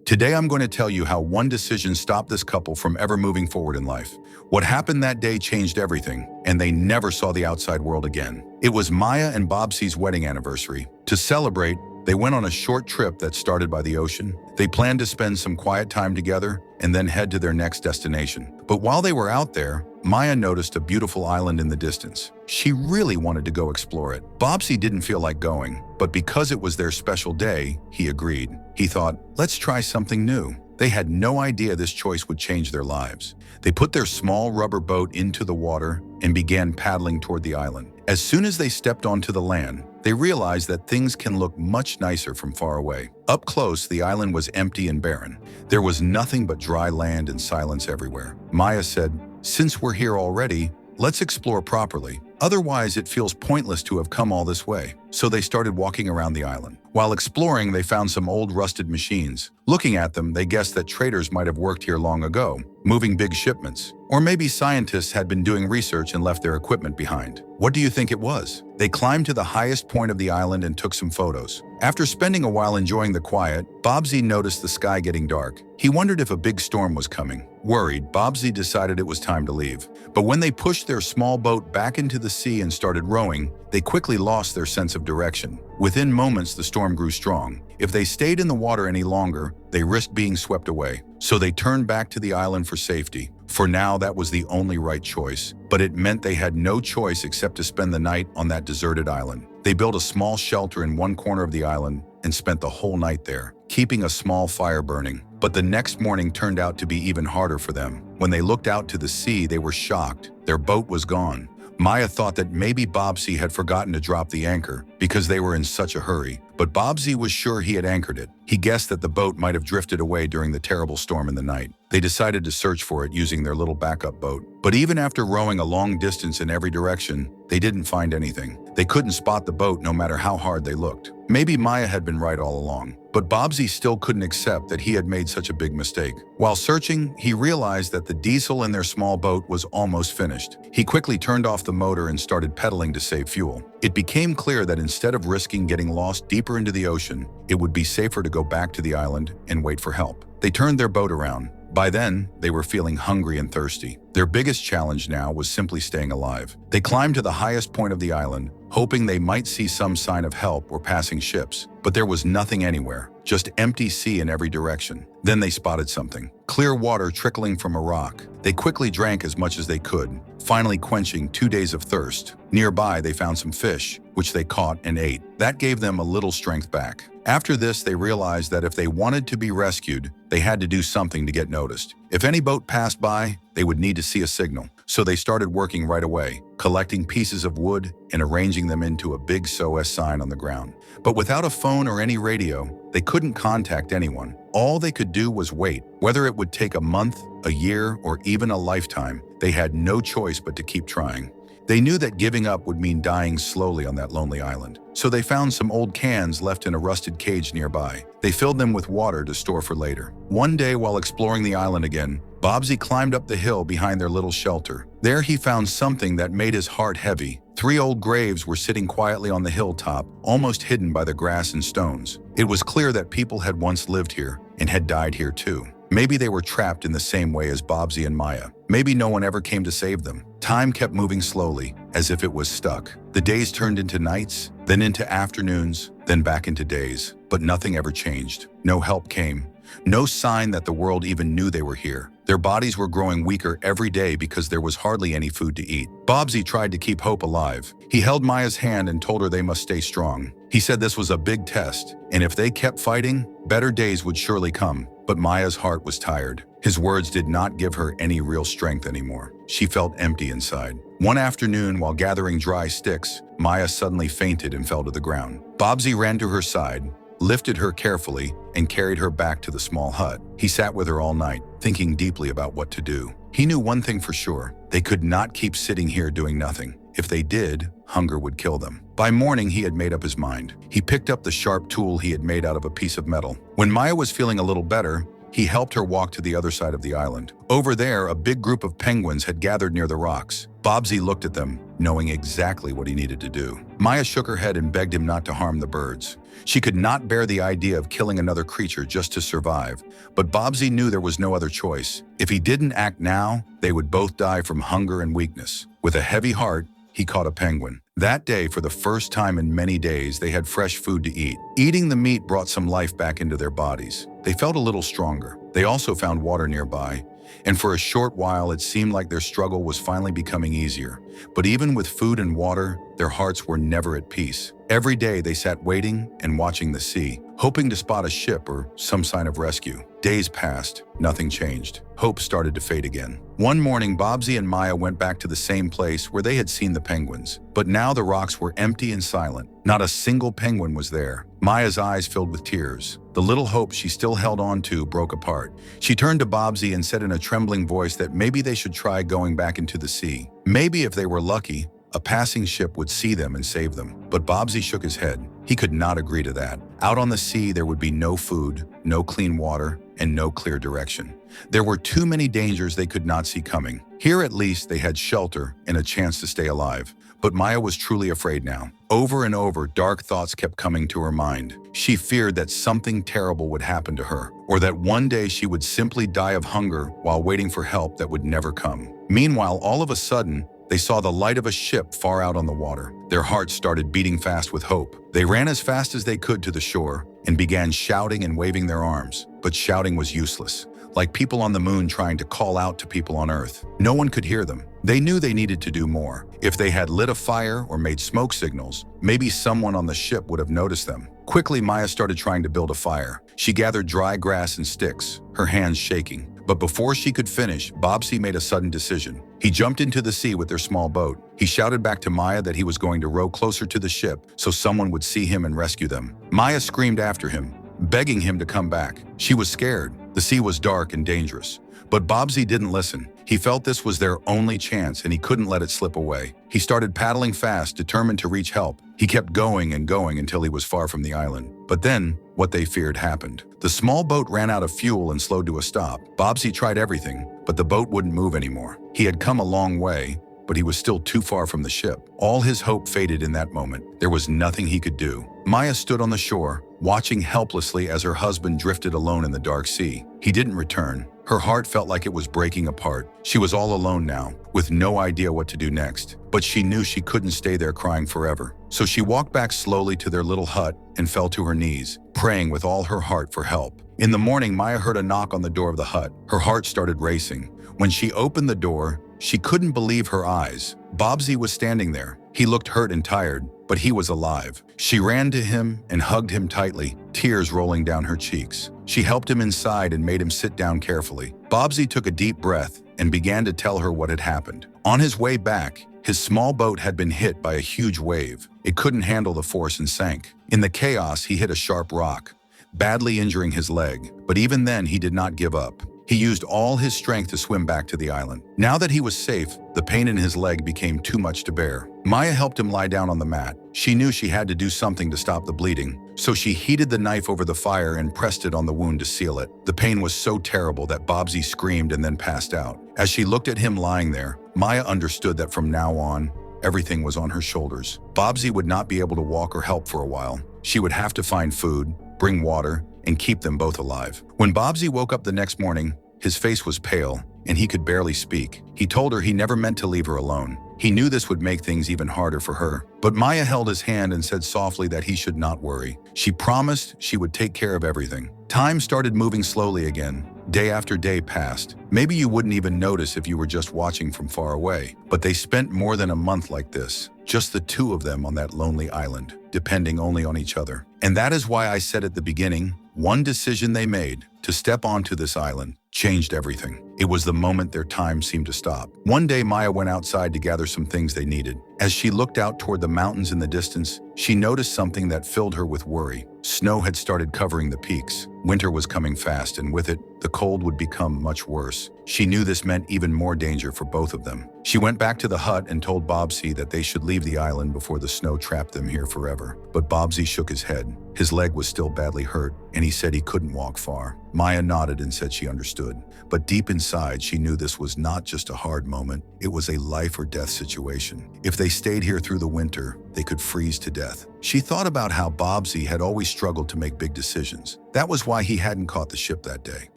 Today I'm going to tell you how one decision stopped this couple from ever moving forward in life. What happened that day changed everything, and they never saw the outside world again. It was Maya and Bobsy's wedding anniversary. To celebrate, they went on a short trip that started by the ocean. They planned to spend some quiet time together and then head to their next destination. But while they were out there, Maya noticed a beautiful island in the distance. She really wanted to go explore it. Bobsy didn't feel like going, but because it was their special day, he agreed. He thought, let's try something new. They had no idea this choice would change their lives. They put their small rubber boat into the water and began paddling toward the island. As soon as they stepped onto the land, they realized that things can look much nicer from far away. Up close, the island was empty and barren. There was nothing but dry land and silence everywhere. Maya said, "Since we're here already, let's explore properly. Otherwise, it feels pointless to have come all this way." So they started walking around the island. While exploring, they found some old rusted machines. Looking at them, they guessed that traders might have worked here long ago, moving big shipments. Or maybe scientists had been doing research and left their equipment behind. What do you think it was? They climbed to the highest point of the island and took some photos. After spending a while enjoying the quiet, Bobsy noticed the sky getting dark. He wondered if a big storm was coming. Worried, Bobsy decided it was time to leave. But when they pushed their small boat back into the sea and started rowing, they quickly lost their sense of direction. Within moments, the storm grew strong. If they stayed in the water any longer, they risked being swept away. So they turned back to the island for safety. For now, that was the only right choice, but it meant they had no choice except to spend the night on that deserted island. They built a small shelter in one corner of the island and spent the whole night there, keeping a small fire burning. But the next morning turned out to be even harder for them. When they looked out to the sea, they were shocked. Their boat was gone. Maya thought that maybe Bobsy had forgotten to drop the anchor because they were in such a hurry. But Bobsy was sure he had anchored it. He guessed that the boat might have drifted away during the terrible storm in the night. They decided to search for it using their little backup boat. But even after rowing a long distance in every direction, they didn't find anything. They couldn't spot the boat no matter how hard they looked. Maybe Maya had been right all along, but Bobsy still couldn't accept that he had made such a big mistake. While searching, he realized that the diesel in their small boat was almost finished. He quickly turned off the motor and started pedaling to save fuel. It became clear that instead of risking getting lost deeper into the ocean, it would be safer to go back to the island and wait for help. They turned their boat around. By then, they were feeling hungry and thirsty. Their biggest challenge now was simply staying alive. They climbed to the highest point of the island, hoping they might see some sign of help or passing ships. But there was nothing anywhere, just empty sea in every direction. Then they spotted something. Clear water trickling from a rock. They quickly drank as much as they could, finally quenching 2 days of thirst. Nearby, they found some fish, which they caught and ate. That gave them a little strength back. After this, they realized that if they wanted to be rescued, they had to do something to get noticed. If any boat passed by, they would need to see a signal. So they started working right away, collecting pieces of wood and arranging them into a big SOS sign on the ground. But without a phone or any radio, they couldn't contact anyone. All they could do was wait. Whether it would take a month, a year, or even a lifetime, they had no choice but to keep trying. They knew that giving up would mean dying slowly on that lonely island. So they found some old cans left in a rusted cage nearby. They filled them with water to store for later. One day, while exploring the island again, Bobsy climbed up the hill behind their little shelter. There he found something that made his heart heavy. 3 old graves were sitting quietly on the hilltop, almost hidden by the grass and stones. It was clear that people had once lived here and had died here too. Maybe they were trapped in the same way as Bobsy and Maya. Maybe no one ever came to save them. Time kept moving slowly, as if it was stuck. The days turned into nights, then into afternoons, then back into days. But nothing ever changed. No help came. No sign that the world even knew they were here. Their bodies were growing weaker every day because there was hardly any food to eat. Bobsy tried to keep hope alive. He held Maya's hand and told her they must stay strong. He said this was a big test, and if they kept fighting, better days would surely come. But Maya's heart was tired. His words did not give her any real strength anymore. She felt empty inside. One afternoon, while gathering dry sticks, Maya suddenly fainted and fell to the ground. Bobsy ran to her side, lifted her carefully, and carried her back to the small hut. He sat with her all night, thinking deeply about what to do. He knew one thing for sure. They could not keep sitting here doing nothing. If they did, hunger would kill them. By morning, he had made up his mind. He picked up the sharp tool he had made out of a piece of metal. When Maya was feeling a little better, he helped her walk to the other side of the island. Over there, a big group of penguins had gathered near the rocks. Bobsy looked at them. knowing exactly what he needed to do. Maya shook her head and begged him not to harm the birds. She could not bear the idea of killing another creature just to survive, but Bobsy knew there was no other choice. If he didn't act now, they would both die from hunger and weakness. With a heavy heart, he caught a penguin. That day, for the first time in many days, they had fresh food to eat. Eating the meat brought some life back into their bodies. They felt a little stronger. They also found water nearby, and for a short while it seemed like their struggle was finally becoming easier. But even with food and water, their hearts were never at peace. Every day they sat waiting and watching the sea, hoping to spot a ship or some sign of rescue. Days passed, nothing changed. Hope started to fade again. One morning, Bobsy and Maya went back to the same place where they had seen the penguins. But now the rocks were empty and silent. Not a single penguin was there. Maya's eyes filled with tears. The little hope she still held on to broke apart. She turned to Bobsy and said in a trembling voice that maybe they should try going back into the sea. Maybe if they were lucky, a passing ship would see them and save them. But Bobsy shook his head. He could not agree to that. Out on the sea, there would be no food, no clean water, and no clear direction. There were too many dangers they could not see coming. Here at least they had shelter and a chance to stay alive. But Maya was truly afraid now. Over and over, dark thoughts kept coming to her mind. She feared that something terrible would happen to her, or that one day she would simply die of hunger while waiting for help that would never come. Meanwhile, all of a sudden, they saw the light of a ship far out on the water. Their hearts started beating fast with hope. They ran as fast as they could to the shore and began shouting and waving their arms. But shouting was useless, like people on the moon trying to call out to people on Earth. No one could hear them. They knew they needed to do more. If they had lit a fire or made smoke signals, maybe someone on the ship would have noticed them. Quickly, Maya started trying to build a fire. She gathered dry grass and sticks, her hands shaking. But before she could finish, Bobsy made a sudden decision. He jumped into the sea with their small boat. He shouted back to Maya that he was going to row closer to the ship so someone would see him and rescue them. Maya screamed after him, begging him to come back. She was scared. The sea was dark and dangerous. But Bobsy didn't listen. He felt this was their only chance and he couldn't let it slip away. He started paddling fast, determined to reach help. He kept going and going until he was far from the island. But then, what they feared happened. The small boat ran out of fuel and slowed to a stop. Bobsy tried everything, but the boat wouldn't move anymore. He had come a long way, but he was still too far from the ship. All his hope faded in that moment. There was nothing he could do. Maya stood on the shore, watching helplessly as her husband drifted alone in the dark sea. He didn't return. Her heart felt like it was breaking apart. She was all alone now, with no idea what to do next. But she knew she couldn't stay there crying forever. So she walked back slowly to their little hut and fell to her knees, praying with all her heart for help. In the morning, Maya heard a knock on the door of the hut. Her heart started racing. When she opened the door, she couldn't believe her eyes. Bobsy was standing there. He looked hurt and tired, but he was alive. She ran to him and hugged him tightly, tears rolling down her cheeks. She helped him inside and made him sit down carefully. Bobsy took a deep breath and began to tell her what had happened. On his way back, his small boat had been hit by a huge wave. It couldn't handle the force and sank. In the chaos, he hit a sharp rock, badly injuring his leg. But even then, he did not give up. He used all his strength to swim back to the island. Now that he was safe, the pain in his leg became too much to bear. Maya helped him lie down on the mat. She knew she had to do something to stop the bleeding, so she heated the knife over the fire and pressed it on the wound to seal it. The pain was so terrible that Bobsy screamed and then passed out. As she looked at him lying there, Maya understood that from now on, everything was on her shoulders. Bobsy would not be able to walk or help for a while. She would have to find food, bring water, and keep them both alive. When Bobsy woke up the next morning, his face was pale, and he could barely speak. He told her he never meant to leave her alone. He knew this would make things even harder for her. But Maya held his hand and said softly that he should not worry. She promised she would take care of everything. Time started moving slowly again. Day after day passed. Maybe you wouldn't even notice if you were just watching from far away. But they spent more than a month like this, just the two of them on that lonely island, depending only on each other. And that is why I said at the beginning, one decision they made, to step onto this island, changed everything. It was the moment their time seemed to stop. One day, Maya went outside to gather some things they needed. As she looked out toward the mountains in the distance, she noticed something that filled her with worry. Snow had started covering the peaks. Winter was coming fast, and with it, the cold would become much worse. She knew this meant even more danger for both of them. She went back to the hut and told Bobsy that they should leave the island before the snow trapped them here forever. But Bobsy shook his head. His leg was still badly hurt, and he said he couldn't walk far. Maya nodded and said she understood. understood. But deep inside, she knew this was not just a hard moment, it was a life or death situation. If they stayed here through the winter, they could freeze to death. She thought about how Bobsy had always struggled to make big decisions. That was why he hadn't caught the ship that day.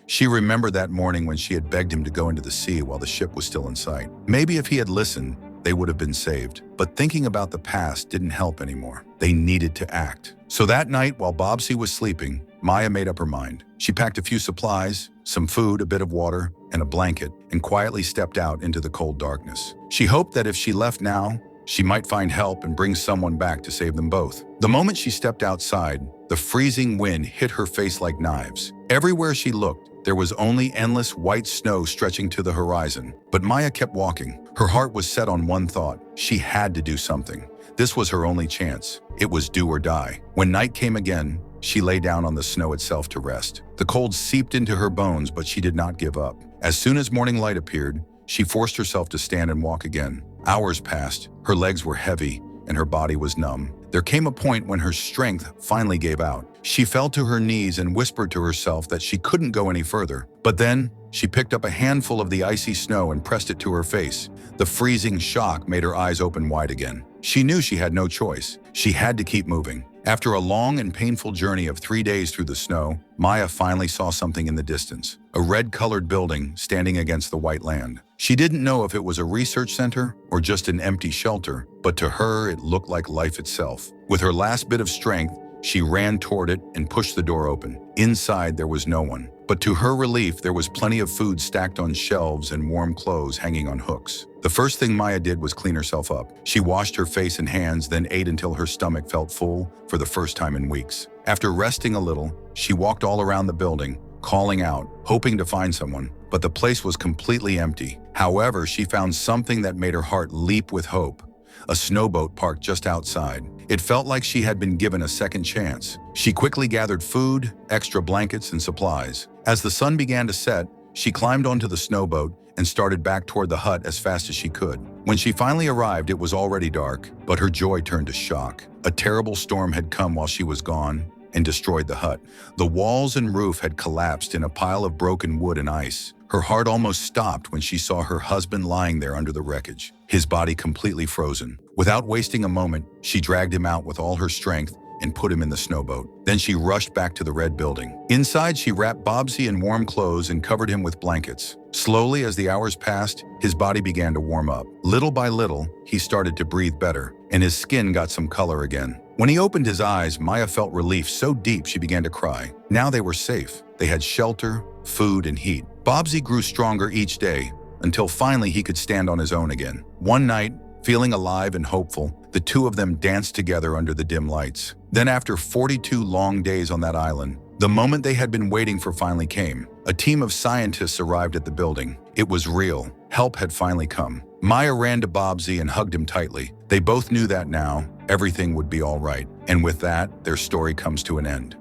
She remembered that morning when she had begged him to go into the sea while the ship was still in sight. Maybe if he had listened, they would have been saved. But thinking about the past didn't help anymore. They needed to act. So that night, while Bobsy was sleeping, Maya made up her mind. She packed a few supplies, some food, a bit of water, and a blanket, and quietly stepped out into the cold darkness. She hoped that if she left now, she might find help and bring someone back to save them both. The moment she stepped outside, the freezing wind hit her face like knives. Everywhere she looked, there was only endless white snow stretching to the horizon. But Maya kept walking. Her heart was set on one thought. She had to do something. This was her only chance. It was do or die. When night came again, she lay down on the snow itself to rest. The cold seeped into her bones, but she did not give up. As soon as morning light appeared, she forced herself to stand and walk again. Hours passed. Her legs were heavy, and her body was numb. There came a point when her strength finally gave out. She fell to her knees and whispered to herself that she couldn't go any further. But then, she picked up a handful of the icy snow and pressed it to her face. The freezing shock made her eyes open wide again. She knew she had no choice. She had to keep moving. After a long and painful journey of 3 days through the snow, Maya finally saw something in the distance. A red-colored building standing against the white land. She didn't know if it was a research center or just an empty shelter, but to her it looked like life itself. With her last bit of strength, she ran toward it and pushed the door open. Inside, there was no one. But to her relief, there was plenty of food stacked on shelves and warm clothes hanging on hooks. The first thing Maya did was clean herself up. She washed her face and hands, then ate until her stomach felt full for the first time in weeks. After resting a little, she walked all around the building, calling out, hoping to find someone. But the place was completely empty. However, she found something that made her heart leap with hope. A snowboat parked just outside. It felt like she had been given a second chance. She quickly gathered food, extra blankets, and supplies. As the sun began to set, she climbed onto the snowboat and started back toward the hut as fast as she could. When she finally arrived, it was already dark, but her joy turned to shock. A terrible storm had come while she was gone and destroyed the hut. The walls and roof had collapsed in a pile of broken wood and ice. Her heart almost stopped when she saw her husband lying there under the wreckage, his body completely frozen. Without wasting a moment, she dragged him out with all her strength and put him in the snowboat. Then she rushed back to the red building. Inside, she wrapped Bobsy in warm clothes and covered him with blankets. Slowly, as the hours passed, his body began to warm up. Little by little, he started to breathe better, and his skin got some color again. When he opened his eyes, Maya felt relief so deep she began to cry. Now they were safe. They had shelter, food, and heat. Bobsy grew stronger each day, until finally he could stand on his own again. One night, feeling alive and hopeful, the two of them danced together under the dim lights. Then after 42 long days on that island, the moment they had been waiting for finally came. A team of scientists arrived at the building. It was real. Help had finally come. Maya ran to Bobsy and hugged him tightly. They both knew that now, everything would be all right. And with that, their story comes to an end.